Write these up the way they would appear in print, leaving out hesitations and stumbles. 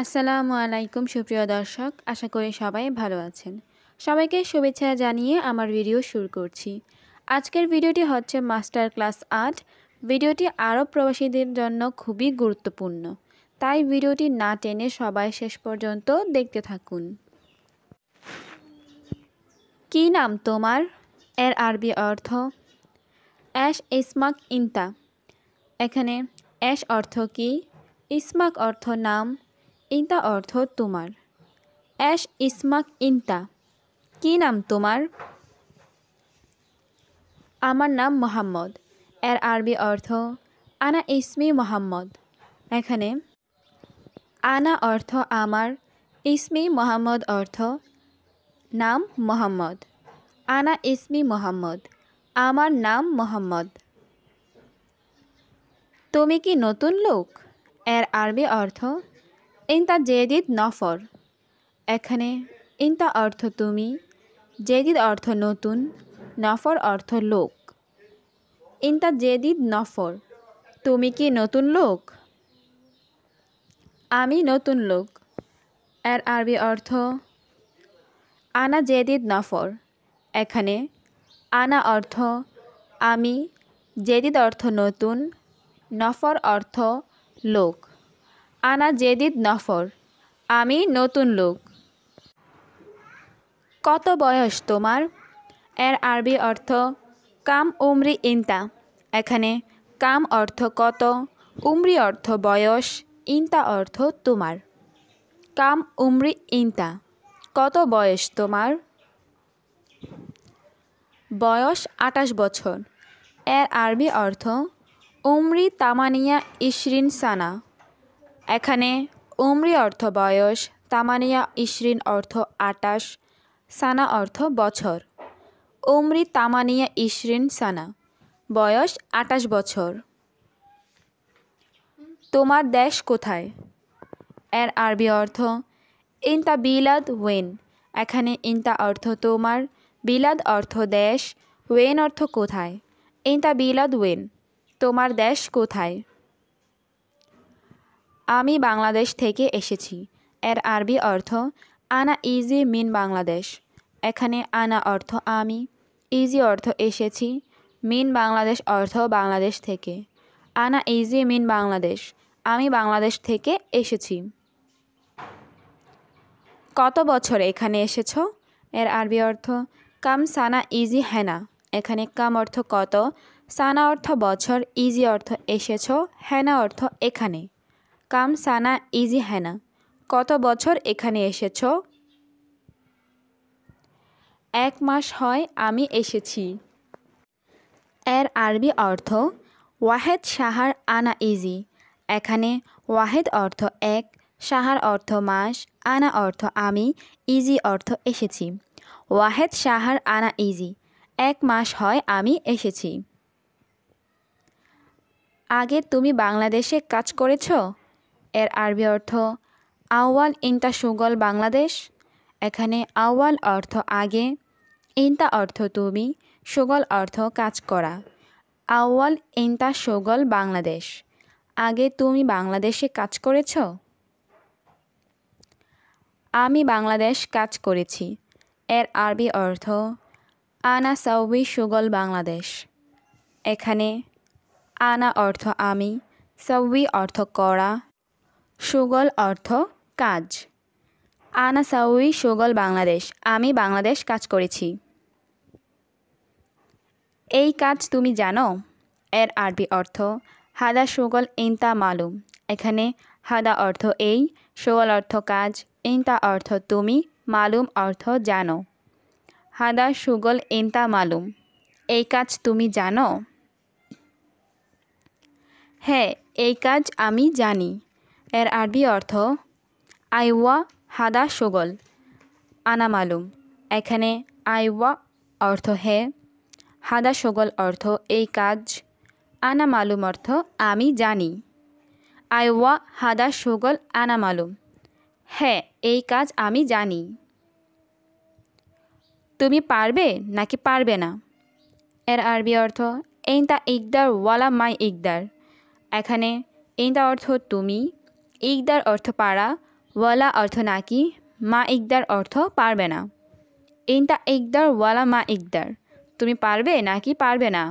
আসসালামু আলাইকুম সুপ্রিয় দর্শক, আশা করি সবাই ভালো আছেন। সবাইকে শুভেচ্ছা জানিয়ে আমার ভিডিও শুরু করছি। আজকের ভিডিওটি হচ্ছে মাস্টার ক্লাস 8। ভিডিওটি আরব প্রবাসীদের জন্য খুবই গুরুত্বপূর্ণ, তাই ভিডিওটি না টেনে সবাই শেষ পর্যন্ত দেখতে থাকুন। কি নাম তোমার? এর আরবি অর্থ এশ ইসমাক ইনতা। এখানে এশ অর্থ কি, ইসমাক অর্থ নাম, ইনতা অর্থ তোমার। এশ ইসমাক ইনতা, কি নাম তোমার? আমার নাম মোহাম্মদ। এর আরবি অর্থ আনা ইসমি মোহাম্মদ। এখানে আনা অর্থ আমার, ইসমি মোহাম্মদ অর্থ নাম মোহাম্মদ। আনা ইসমি মোহাম্মদ, আমার নাম মোহাম্মদ। তুমি কি নতুন লোক? এর আরবি অর্থ ইনতা জেদিদ নফর। এখানে ইনতা অর্থ তুমি, জেদিদ অর্থ নতুন, নফর অর্থ লোক। ইনতা জেদিদ নফর, তুমি কি নতুন লোক? আমি নতুন লোক। এর আরবি অর্থ আনা জেদিদ নফর। এখানে আনা অর্থ আমি, জেদিদ অর্থ নতুন, নফর অর্থ লোক। আনা জেদিদ নফর, আমি নতুন লোক। কত বয়স তোমার? এর আরবি অর্থ কাম উমরি ইনতা। এখানে কাম অর্থ কত, উমরি অর্থ বয়স, ইনতা অর্থ তোমার। কাম উমরি ইনতা, কত বয়স তোমার? বয়স 28 বছর। এর আরবি অর্থ উমরি তামানিয়া ইশরিন সানা। এখানে উমরি অর্থ বয়স, তামানিয়া ইশরিন অর্থ 28, সানা অর্থ বছর। উমরি তামানিয়া ইশরিন সানা, বয়স 28 বছর। তোমার দেশ কোথায়? এর আরবি অর্থ ইনতা বিলাদ ওয়েন। এখানে ইনতা অর্থ তোমার, বিলাদ অর্থ দেশ, ওয়েন অর্থ কোথায়। ইনতা বিলাদ ওয়েন, তোমার দেশ কোথায়? আমি বাংলাদেশ থেকে এসেছি। এর আরবি অর্থ আনা ইজি মিন বাংলাদেশ। এখানে আনা অর্থ আমি, ইজি অর্থ এসেছি, মিন বাংলাদেশ অর্থ বাংলাদেশ থেকে। আনা ইজি মিন বাংলাদেশ, আমি বাংলাদেশ থেকে এসেছি। কত বছর এখানে এসেছ? এর আরবি অর্থ কাম সানা ইজি হেনা। এখানে কাম অর্থ কত, সানা অর্থ বছর, ইজি অর্থ এসেছ, হেনা অর্থ এখানে। কাম সানা ইজি হেনা, কত বছর এখানে এসেছ? 1 মাস হয় আমি এসেছি। এর আরবি অর্থ ওয়াহেদ শাহার আনা ইজি। এখানে ওয়াহেদ অর্থ এক, শাহার অর্থ মাস, আনা অর্থ আমি, ইজি অর্থ এসেছি। ওয়াহেদ শাহার আনা ইজি, 1 মাস হয় আমি এসেছি। আগে তুমি বাংলাদেশে কাজ করেছ? এর আরবি অর্থ আউয়াল ইনতা সুগল বাংলাদেশ। এখানে আউয়াল অর্থ আগে, ইনতা অর্থ তুমি, সুগল অর্থ কাজ করা। আউয়াল ইনতা সুগল বাংলাদেশ, আগে তুমি বাংলাদেশে কাজ করেছ? আমি বাংলাদেশ কাজ করেছি। এর আরবি অর্থ আনা সাউবি সুগল বাংলাদেশ। এখানে আনা অর্থ আমি, সাউবি অর্থ করা, সুগল অর্থ কাজ। আনা সাউই সুগল বাংলাদেশ, আমি বাংলাদেশ কাজ করেছি। এই কাজ তুমি জানো? এর আরবি অর্থ হাদা সুগল ইনতা মালুম। এখানে হাদা অর্থ এই, সুগল অর্থ কাজ, ইনতা অর্থ তুমি, মালুম অর্থ জানো। হাদা সুগল ইনতা মালুম, এই কাজ তুমি জানো? হ্যাঁ, এই কাজ আমি জানি। এর আরবি অর্থ আইওয়া হাদা সুগল আনা মালুম। এখানে আইওয়া অর্থ হ্যাঁ, হাদা সুগল অর্থ এই কাজ, আনা মালুম অর্থ আমি জানি। আইওয়া হাদা সুগল আনা মালুম, হ্যাঁ এই কাজ আমি জানি। তুমি পারবে নাকি পারবে না? এর আরবি অর্থ ইনতা ইকদার ওয়ালা মাই ইকদার। এখানে ইনতা অর্থ তুমি, ইকদার অর্থ পারা, ওয়ালা অর্থ নাকি, মা ইকদার অর্থ পারবে না। ইনতা ইকদার ওয়ালা মা ইকদার, তুমি পারবে নাকি পারবে না।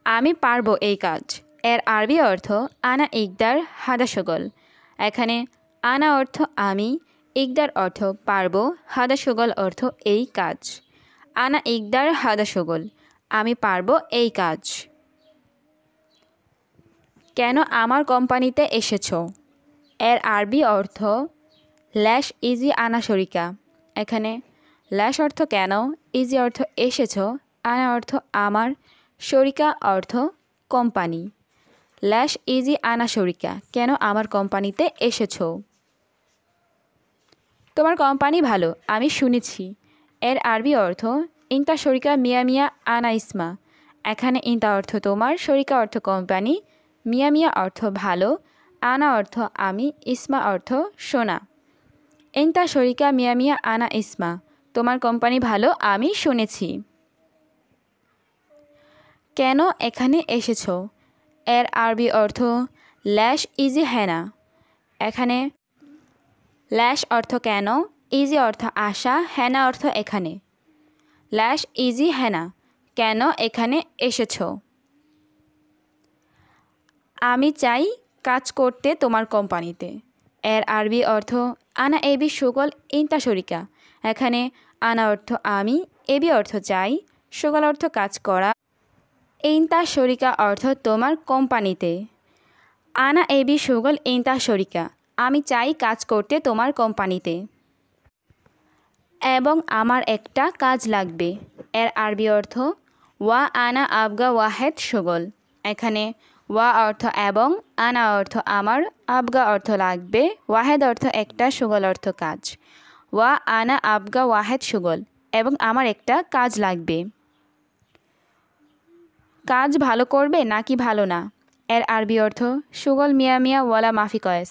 আমি পারবো এই কাজ, এর আরবি অর্থ আনা ইকদার হাদা শগল। এখানে আনা অর্থ আমি, ইকদার অর্থ পারবো, হাদা শগল অর্থ এই কাজ। আনা ইকদার হাদা শগল, আমি পারবো এই কাজ। কেন আমার কোম্পানিতে এসেছো, এর আরবি অর্থ ল্যাশ ইজি আনা শরিকা। এখানে ল্যাশ অর্থ কেন, ইজি অর্থ এসেছো, আনা অর্থ আমার, শরিকা অর্থ কোম্পানি। ল্যাশ ইজি আনা শরিকা, কেন আমার কোম্পানিতে এসেছো। তোমার কোম্পানি ভালো, আমি শুনেছি। এর আরবি অর্থ ইনতা শরিকা মিয়া মিয়া আনা ইসমা। এখানে ইনতা অর্থ তোমার, শরিকা অর্থ কোম্পানি, মিয়া মিয়া অর্থ ভালো, আনা অর্থ আমি, ইসমা অর্থ শোনা। ইনতা শরিকা মিয়া মিয়া আনা ইসমা, তোমার কোম্পানি ভালো, আমি শুনেছি। কেন এখানে এসেছো, এর আরবি অর্থ ল্যাশ ইজি হেনা। এখানে ল্যাশ অর্থ কেন, ইজি অর্থ আশা, হেনা অর্থ এখানে। ল্যাশ ইজি হেনা, কেন এখানে এসেছো। আমি চাই কাজ করতে তোমার কোম্পানিতে। এর আরবি অর্থ আনা এবি সুগল ইনতা শরিকা। এখানে আনা অর্থ আমি, এবি অর্থ চাই, সুগল অর্থ কাজ করা, ইনতা শরিকা অর্থ তোমার কোম্পানিতে। আনা এবি সুগল ইনতা শরিকা, আমি চাই কাজ করতে তোমার কোম্পানিতে। এবং আমার একটা কাজ লাগবে। এর আরবি অর্থ ওয়া আনা আবগা ওয়াহেদ সুগল। এখানে ওয়া অর্থ এবং, আনা অর্থ আমার, আবগা অর্থ লাগবে, ওয়াহেদ অর্থ একটা, সুগল অর্থ কাজ। ওয়া আনা আবগা ওয়াহেদ সুগল, এবং আমার একটা কাজ লাগবে। কাজ ভালো করবে নাকি ভালো না, এর আরবি অর্থ সুগল মিয়া মিয়া ওয়ালা মাফি কয়েস।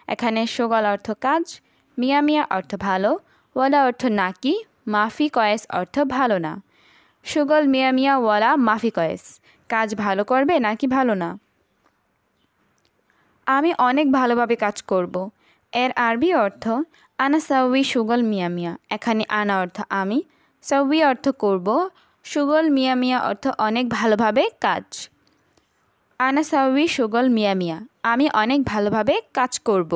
এখানে সুগল অর্থ কাজ, মিয়া মিয়া অর্থ ভালো, ওয়ালা অর্থ নাকি, মাফি কয়েস অর্থ ভালো না। সুগল মিয়া মিয়া ওয়ালা মাফি কয়েস, কাজ ভালো করবে নাকি ভালো না। আমি অনেক ভালোভাবে কাজ করব। এর আরবি অর্থ আনা সাউই সুগল মিয়া মিয়া। এখানে আনা অর্থ আমি, সাউই অর্থ করব, সুগল মিয়া মিয়া অর্থ অনেক ভালোভাবে কাজ। আনা সাউই সুগল মিয়া মিয়া, আমি অনেক ভালোভাবে কাজ করব।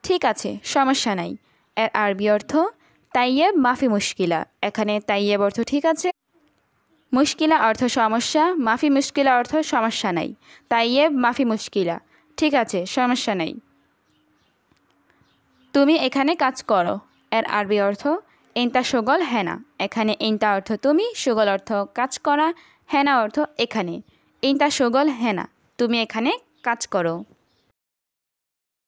ঠিক আছে, সমস্যা নাই। এর আরবি অর্থ তাইয়েব মাফি মুশকিলা। এখানে তাইয়েব অর্থ ঠিক আছে, মুশকিলা অর্থ সমস্যা, মাফি মুশকিলা অর্থ সমস্যা নাই। তাইয়েব মাফি মুশকিলা, ঠিক আছে, সমস্যা নাই। তুমি এখানে কাজ করো। এর আরবি অর্থ ইনতা সুগল হেনা। এখানে ইনতা অর্থ তুমি, সুগল অর্থ কাজ করা, হেনা অর্থ এখানে। ইনতা সুগল হেনা, তুমি এখানে কাজ করো।